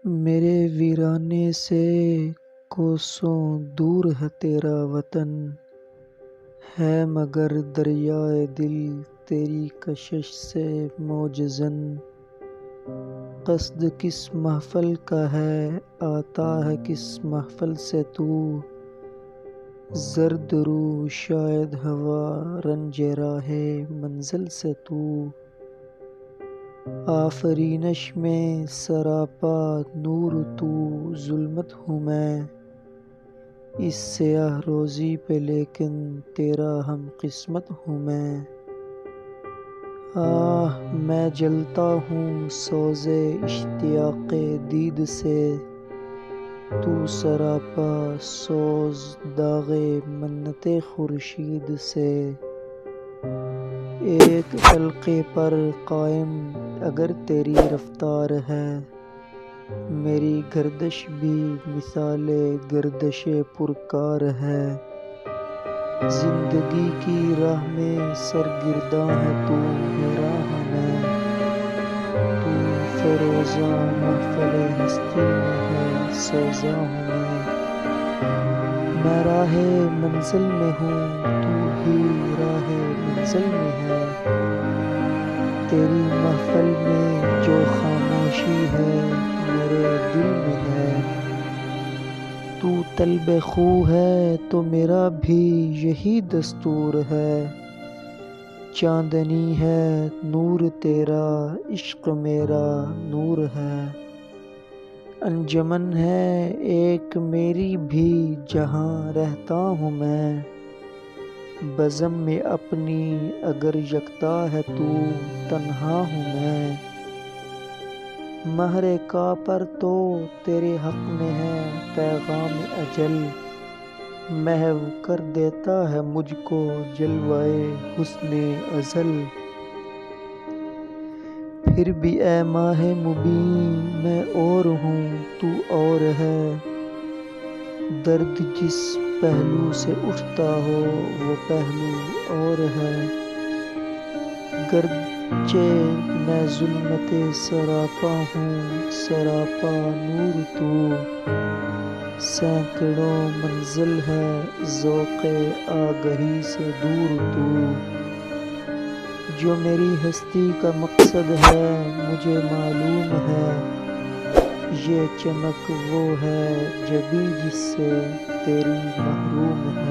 میرے ویرانے سے کوسوں دور ہے تیرا وطن، ہے مگر دریائے دل تیری کشش سے موجزن۔ قصد کس محفل کا ہے آتا ہے کس محفل سے تو، زرد رو شاید ہوا رنج راہ منزل سے تو۔ آفرینش میں سراپا نور تو ظلمت ہوں میں، اس سیاہ روزی پہ لیکن تیرا ہم قسمت ہوں میں۔ آہ میں جلتا ہوں سوز اشتیاق دید سے، تو سراپا سوز داغ منت خورشید سے۔ ایک حلقے پر قائم اگر تیری رفتار ہے، میری گردش بھی مثال گردش پرکار ہے۔ زندگی کی راہ میں سرگرداں ہے تو حیراں ہوں میں، تو فروزاں محفل ہستی میں ہے سوزاں ہوں میں۔ میں راہ منزل میں ہوں تو ہی راہ منزل میں ہے، تیری محفل میں جو خاموشی ہے میرے دل میں ہے۔ تو طلب خو ہے تو میرا بھی یہی دستور ہے، چاندنی ہے نور تیرا عشق میرا نور ہے۔ انجمن ہے ایک میری بھی جہاں رہتا ہوں میں، بزم میں اپنی اگر یکتا ہے تو تنہا ہوں میں۔ مہر کاپر تو تیرے حق میں ہے پیغام اجل، محو کر دیتا ہے مجھ کو جلوۂ حسن ازل۔ پھر بھی اے ماہ مبیں میں اور ہوں تو اور ہے، درد جس پہلو سے اٹھتا ہو وہ پہلو اور ہے۔ گرچہ میں ظلمت سراپا ہوں سراپا نور تو، سینکڑوں منزل ہے ذوق آگہی سے دور تو۔ جو میری ہستی کا مقصد ہے مجھے معلوم ہے، یہ چمک وہ ہے جبیں جس سے تیری محروم ہے۔